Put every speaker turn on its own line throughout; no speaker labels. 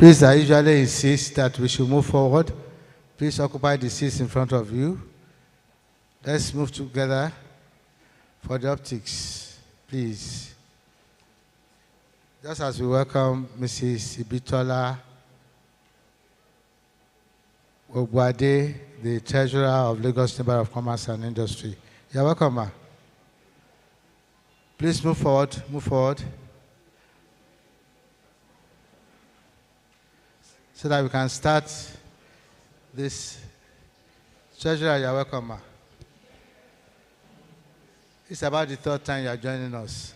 Please, I usually insist that we should move forward. Please occupy the seats in front of you. Let's move together for the optics, please. Just as we welcome Mrs. Ibitola Ogwade, the Treasurer of Lagos Chamber of Commerce and Industry. You're welcome, ma. Please move forward, move forward. So that we can start this. Treasurer, you're welcome, ma. It's about the third time you're joining us.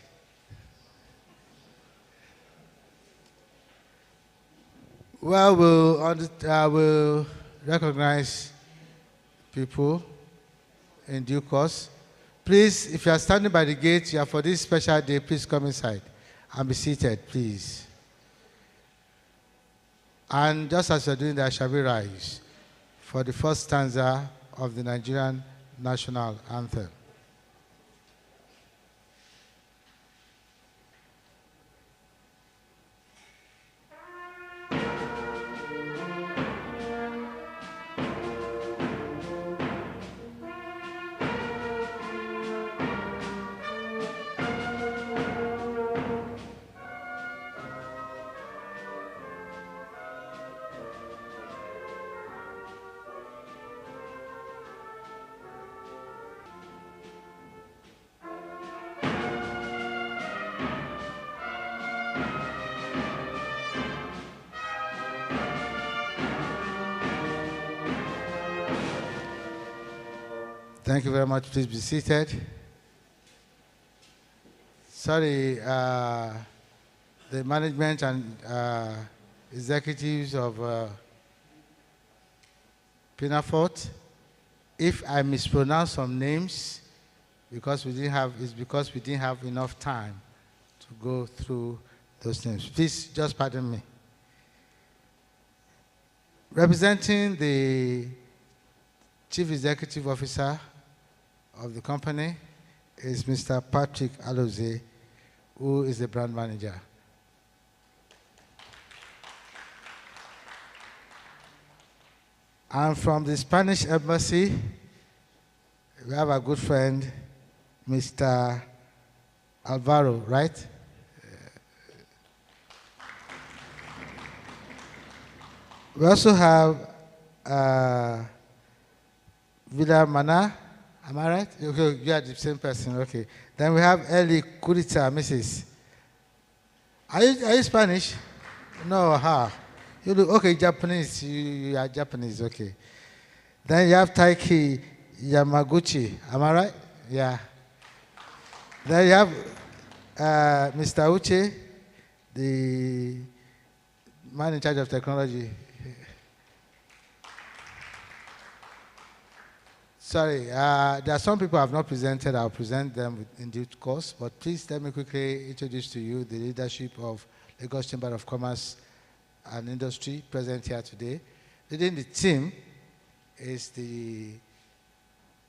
Well, we'll recognize people in due course. Please, if you are standing by the gate, you are for this special day, please come inside and be seated, please. And just as you're doing that, shall we rise for the first stanza of the Nigerian national anthem. Thank you very much. Please be seated. Sorry, the management and executives of Penafort, if I mispronounce some names, it's because we didn't have enough time to go through those names. Please just pardon me. Representing the Chief Executive Officer of the company is Mr. Patrick Aloze, who is the brand manager. And from the Spanish Embassy, we have a good friend, Mr. Alvaro, right? We also have Villa Mana. Am I right? Okay, you are the same person. Okay. Then we have Eli Kurita, Mrs. Are you Spanish? No, You look okay. Japanese. You are Japanese. Okay. Then you have Taiki Yamaguchi. Am I right? Yeah. Then you have Mr. Uche, the man in charge of technology. Sorry, there are some people I have not presented. I'll present them in due course. But please let me quickly introduce to you the leadership of Lagos Chamber of Commerce and Industry present here today. Leading the team is the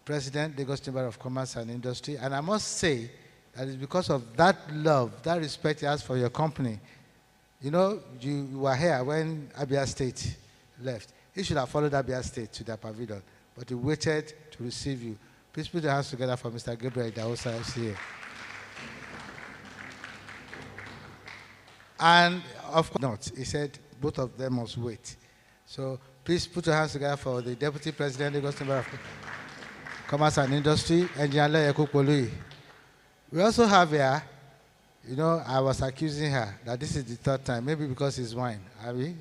President, Lagos Chamber of Commerce and Industry. And I must say that it's because of that love, that respect he has for your company. You know, you were here when Abia State left. He should have followed Abia State to their pavilion. But he waited to receive you. Please put your hands together for Mr. Gabriel Daosa FCA. And of course not. He said both of them must wait. So please put your hands together for the Deputy President, Lagos Chamber of Commerce and Industry, Engineer Ekukpolui. We also have here, you know, I was accusing her that this is the third time, maybe because it's wine. Are we?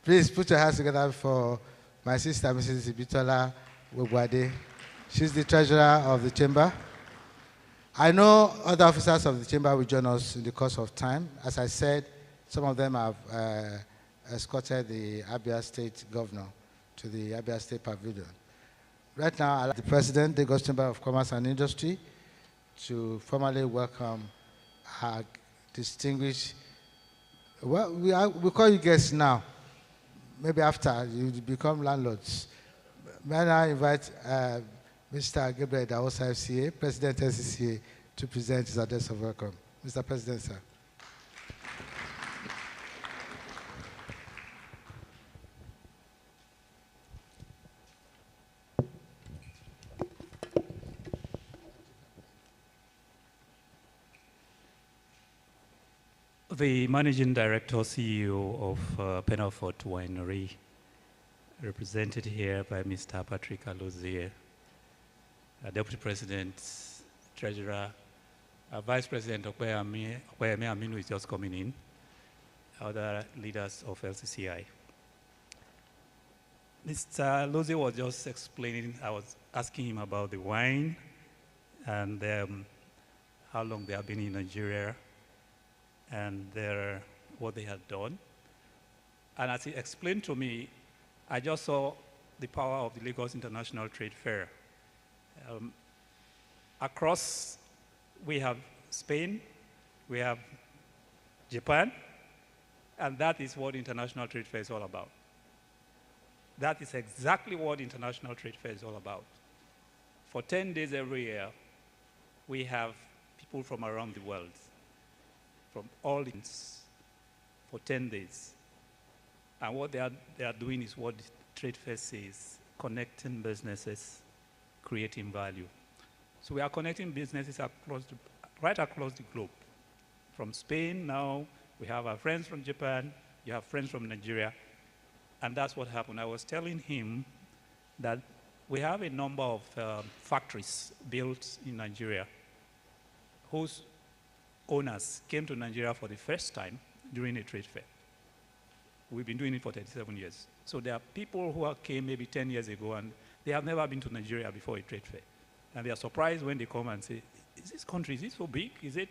Please put your hands together for my sister, Mrs. Ibitola Ogwade. She's the treasurer of the chamber. I know other officers of the chamber will join us in the course of time. As I said, some of them have escorted the Abia State governor to the Abia State pavilion. Right now, I'd like the president, Lagos Chamber of Commerce and Industry, to formally welcome our distinguished, well, we call you guests now. Maybe after you become landlords. May I now invite Mr. Gabriel Daosa FCA, President SCCA, to present his address of welcome. Mr. President, sir.
the Managing Director, CEO of Penafort Winery, represented here by Mr. Patrick Alozie, Deputy President, Treasurer, Vice President Okweyemi Aminu is just coming in, other leaders of LCCI. Mr. Alozie was just explaining, I was asking him about the wine and how long they have been in Nigeria and what they had done. And as he explained to me, I just saw the power of the Lagos International Trade Fair. Across, we have Spain, we have Japan, and that is what International Trade Fair is all about. That is exactly what International Trade Fair is all about. For 10 days every year, we have people from around the world, from all ends, for 10 days. And what they are doing is what the trade fair says, connecting businesses, creating value. So we are connecting businesses right across the globe. From Spain now, we have our friends from Japan, you have friends from Nigeria, and that's what happened. I was telling him that we have a number of factories built in Nigeria whose owners came to Nigeria for the first time during a trade fair. We've been doing it for 37 years. So there are people who came maybe 10 years ago and they have never been to Nigeria before a trade fair. And they are surprised when they come and say, is this country, is it so big? Is it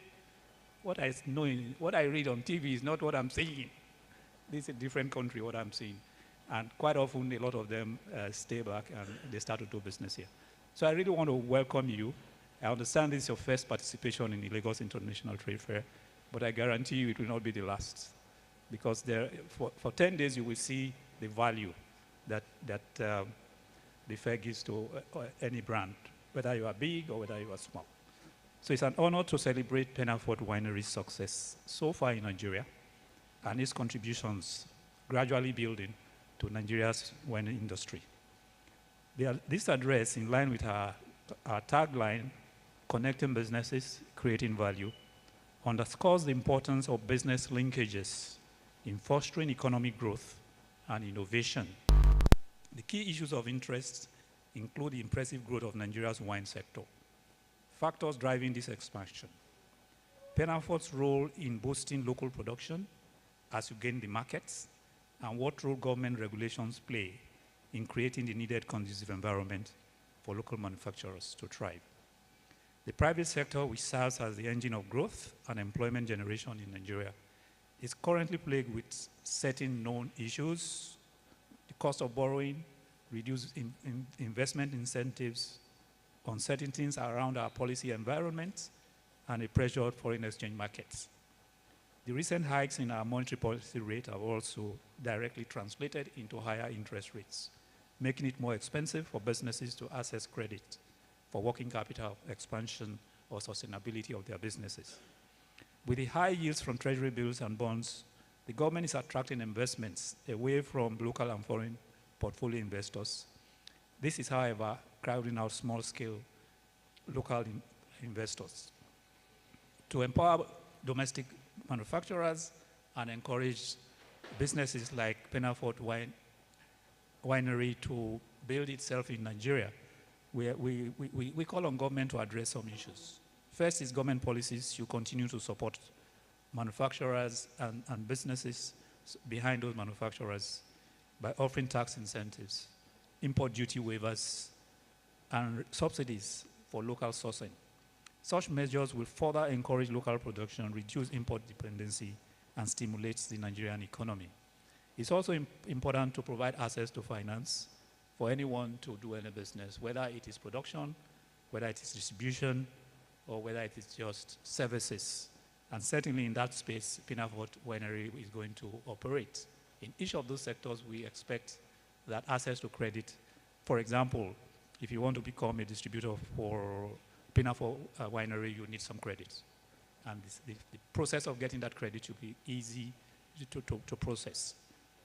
what I know, what I read on TV is not what I'm seeing. This is a different country, what I'm seeing. And quite often, a lot of them stay back and they start to do business here. So I really want to welcome you. I understand this is your first participation in the Lagos International Trade Fair, but I guarantee you it will not be the last. Because for 10 days, you will see the value that the fair gives to any brand, whether you are big or whether you are small. So it's an honor to celebrate Penafort Winery's success so far in Nigeria and its contributions gradually building to Nigeria's wine industry. This address, in line with our tagline, connecting businesses, creating value, underscores the importance of business linkages in fostering economic growth and innovation. The key issues of interest include the impressive growth of Nigeria's wine sector, factors driving this expansion, Penafort's role in boosting local production as you gain the markets, and what role government regulations play in creating the needed conducive environment for local manufacturers to thrive. The private sector, which serves as the engine of growth and employment generation in Nigeria, is currently plagued with certain known issues: the cost of borrowing, reduced investment incentives, uncertainties around our policy environment, and a pressured foreign exchange markets. The recent hikes in our monetary policy rate have also directly translated into higher interest rates, making it more expensive for businesses to access credit for working capital expansion or sustainability of their businesses. With the high yields from treasury bills and bonds, the government is attracting investments away from local and foreign portfolio investors. This is, however, crowding out small-scale local investors. To empower domestic manufacturers and encourage businesses like Penafort Winery to build itself in Nigeria, we call on government to address some issues. First is government policies should continue to support manufacturers and businesses behind those manufacturers by offering tax incentives, import duty waivers, and subsidies for local sourcing. Such measures will further encourage local production, reduce import dependency, and stimulate the Nigerian economy. It's also important to provide access to finance for anyone to do any business, whether it is production, whether it is distribution, or whether it is just services. And certainly in that space, Penafort Winery is going to operate. In each of those sectors, we expect that access to credit, for example, if you want to become a distributor for Penafort Winery, you need some credit. And the process of getting that credit should be easy to process.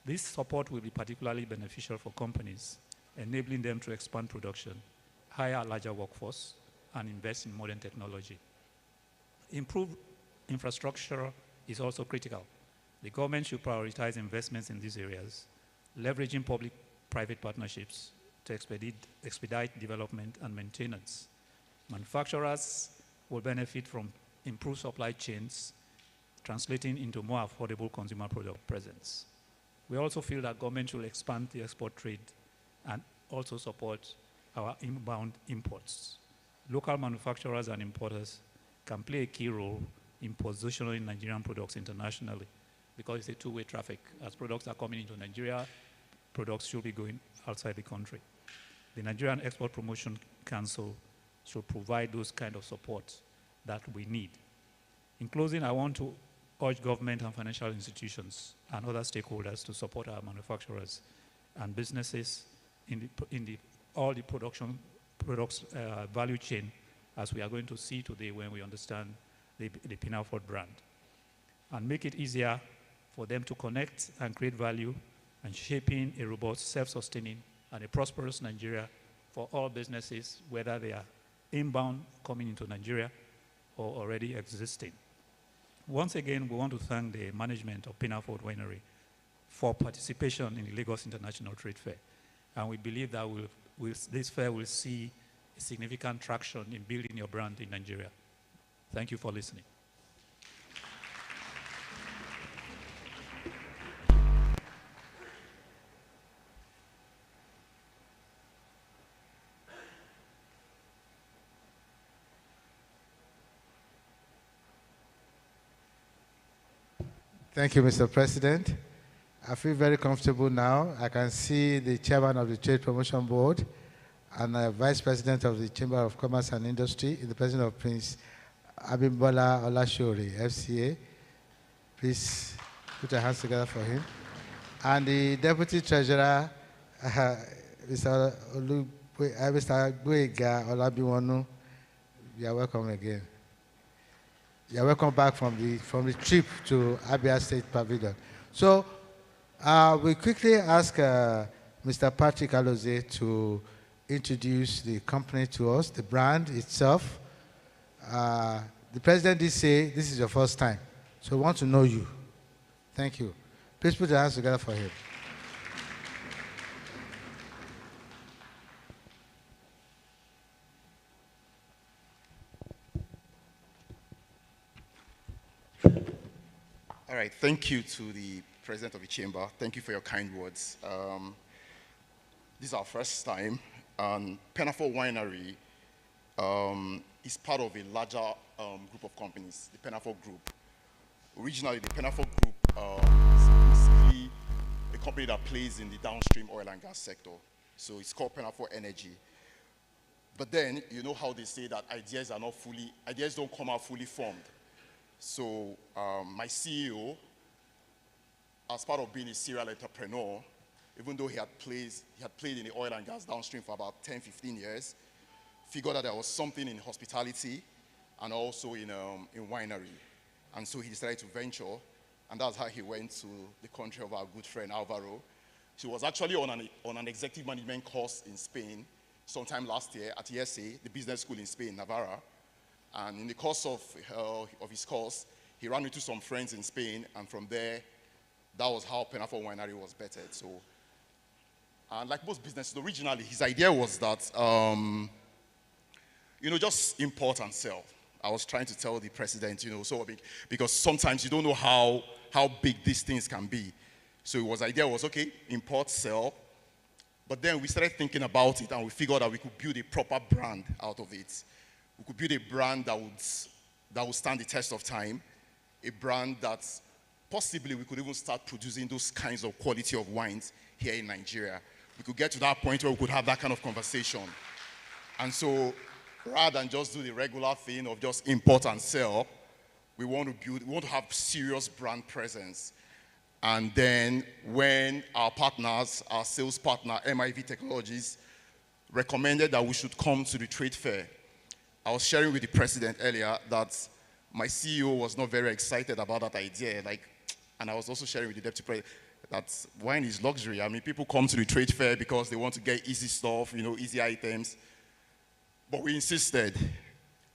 This support will be particularly beneficial for companies, enabling them to expand production, hire a larger workforce, and invest in modern technology. Improve infrastructure is also critical. The government should prioritize investments in these areas, leveraging public-private partnerships to expedite development and maintenance. Manufacturers will benefit from improved supply chains, translating into more affordable consumer product presence. We also feel that government should expand the export trade and also support our inbound imports. Local manufacturers and importers can play a key role in positioning Nigerian products internationally because it's a two-way traffic. As products are coming into Nigeria, products should be going outside the country. The Nigerian Export Promotion Council should provide those kind of support that we need. In closing, I want to urge government and financial institutions and other stakeholders to support our manufacturers and businesses in all the products value chain, as we are going to see today when we understand the Penafort brand, and make it easier for them to connect and create value and shaping a robust, self-sustaining, and a prosperous Nigeria for all businesses, whether they are inbound coming into Nigeria or already existing. Once again, we want to thank the management of Penafort Winery for participation in the Lagos International Trade Fair. And we believe that this fair will see a significant traction in building your brand in Nigeria. Thank you for listening.
Thank you, Mr. President. I feel very comfortable now. I can see the chairman of the Trade Promotion Board and the vice president of the Chamber of Commerce and Industry, the president of Prince Abimbola Olashore, FCA. Please put your hands together for him. And the deputy treasurer, Mr. Guega Olabiwonu. You are welcome again. You're welcome back from the trip to Abia State Pavilion. So we quickly ask Mr. Patrick Aloze to introduce the company to us, the brand itself. The president did say this is your first time, so we want to know you. Thank you. Please put your hands together for him.
All right, thank you to the President of the Chamber. Thank you for your kind words. This is our first time, and Penafort Winery is part of a larger group of companies, the Penafort Group. Originally, the Penafort Group is basically a company that plays in the downstream oil and gas sector. So it's called Penafort Energy. But then, you know how they say that ideas don't come out fully formed. So my CEO, as part of being a serial entrepreneur, even though he had played in the oil and gas downstream for about 10, 15 years, figured that there was something in hospitality and also in winery. And so he decided to venture, and that's how he went to the country of our good friend Alvaro. He was actually on an executive management course in Spain sometime last year at ESA, the business school in Spain, Navarra. And in the course of his course, he ran into some friends in Spain, and from there, that was how Penafort Winery was bettered. So, and like most businesses, originally, his idea was that, just import and sell. I was trying to tell the president, so big, because sometimes you don't know how big these things can be. So his idea was, okay, import, sell. But then we started thinking about it, and we figured that we could build a proper brand out of it. We could build a brand that would stand the test of time, a brand that possibly we could even start producing those kinds of quality of wines here in Nigeria. We could get to that point where we could have that kind of conversation. And so rather than just do the regular thing of just import and sell, we want to have serious brand presence. And then when our sales partner, MIV Technologies, recommended that we should come to the trade fair, I was sharing with the president earlier that my CEO was not very excited about that idea. And I was also sharing with the deputy president that wine is luxury. I mean, people come to the trade fair because they want to get easy stuff, easy items. But we insisted,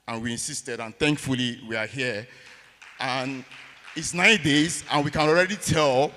and thankfully we are here. And It's 9 days, and we can already tell